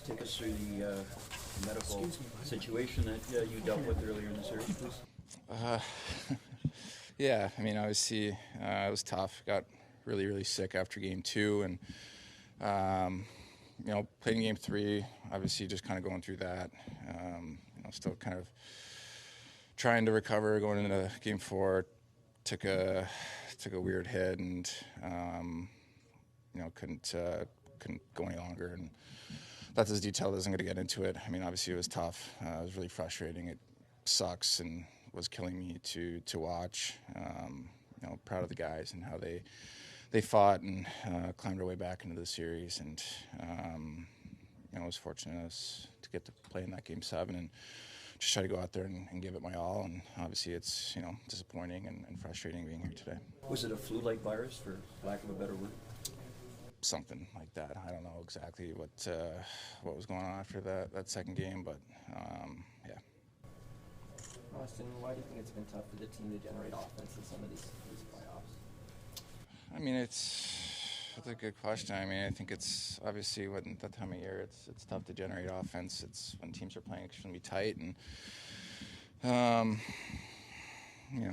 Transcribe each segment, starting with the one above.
just take us through the medical situation that you dealt with earlier in the series, please? Yeah, I mean, obviously, it was tough. Got really, really sick after game 2, and playing game 3. Obviously, just kind of going through that. Still kind of trying to recover. Going into game 4, took a weird hit, and couldn't go any longer. And that's as detailed as I'm going to get into it. I mean, obviously, it was tough. It was really frustrating. It sucks and was killing me to watch. Proud of the guys and how they fought and climbed their way back into the series, and I was fortunate to get to play in that game 7 and just try to go out there and give it my all. And obviously, it's disappointing and frustrating being here today. Was it a flu-like virus, for lack of a better word? Something like that. I don't know exactly what was going on after that second game, but yeah. Auston, why do you think it's been tough for the team to generate offense in some of these playoffs? I mean, that's a good question. I mean, I think it's obviously when that time of year, it's tough to generate offense. It's when teams are playing extremely tight, and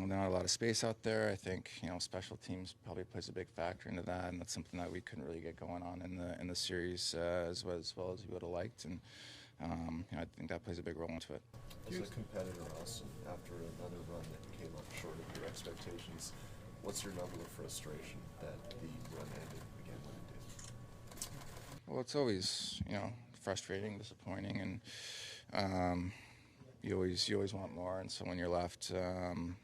not a lot of space out there. I think special teams probably plays a big factor into that, and that's something that we couldn't really get going on in the series as well as we would have liked. And I think that plays a big role into it. As a competitor, Auston, after another run that came up short of your expectations, what's your level of frustration that the run ended again when it did? Well, it's always frustrating, disappointing, and you always want more. And so when you're left, sitting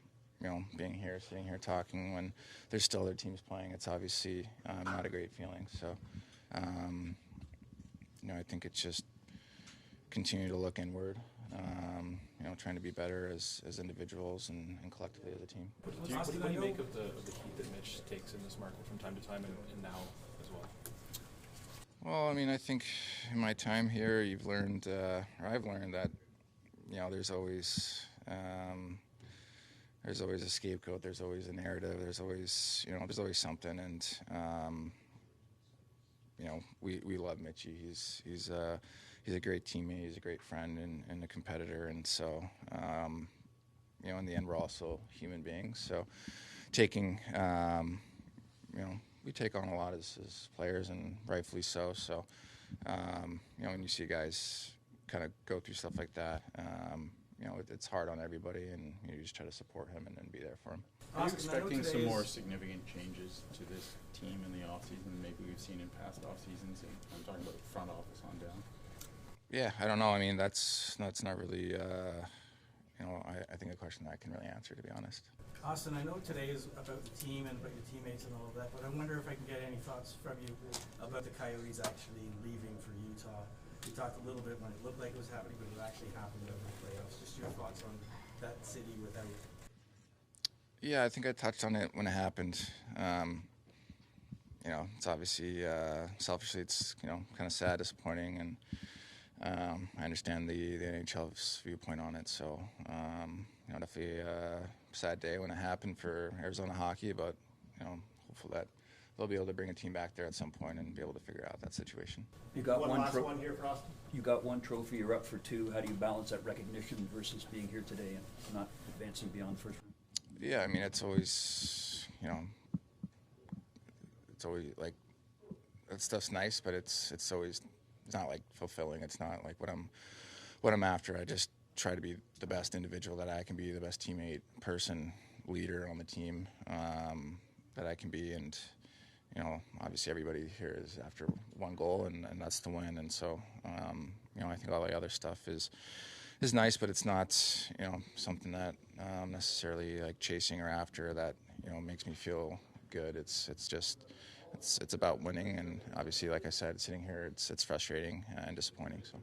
here talking when there's still other teams playing, it's obviously not a great feeling. So I think it's just continue to look inward. Trying to be better as individuals and collectively as a team. What do you make of the heat that Mitch takes in this market from time to time and now as well? Well, I mean, I think in my time here, I've learned that there's always a scapegoat. There's always a narrative. There's always something, and we love Mitchie. He's a great teammate. He's a great friend and a competitor. And so, in the end, we're also human beings. So, we take on a lot as players, and rightfully so. So, when you see guys kind of go through stuff like that, it's hard on everybody, and you just try to support him and be there for him. Are you expecting some more significant changes to this team in the offseason than maybe we've seen in past offseasons? And I'm talking about the front office on down. Yeah, I don't know. I mean, that's not really, I think a question that I can really answer, to be honest. Auston, I know today is about the team and about your teammates and all of that, but I wonder if I can get any thoughts from you about the Coyotes actually leaving for Utah. We talked a little bit when it looked like it was happening, but it actually happened over the playoffs. Just your thoughts on that city without. Yeah, I think I touched on it when it happened. It's obviously, selfishly, it's, kind of sad, disappointing, and I understand the NHL's viewpoint on it. So, definitely a sad day when it happened for Arizona hockey, but, hopeful that they'll be able to bring a team back there at some point and be able to figure out that situation. You got one last one here for Auston. You got one trophy. You're up for 2. How do you balance that recognition versus being here today and not advancing beyond the first round? Yeah, I mean, it's always, like, that stuff's nice, but it's not like fulfilling. It's not like what I'm after. I just try to be the best individual that I can be, the best teammate, person, leader on the team that I can be. And, obviously everybody here is after one goal, and that's to win. And so, I think all the other stuff is nice, but it's not, something that necessarily like chasing or after that, makes me feel good. It's about winning. And obviously, like I said, sitting here, it's frustrating and disappointing. So.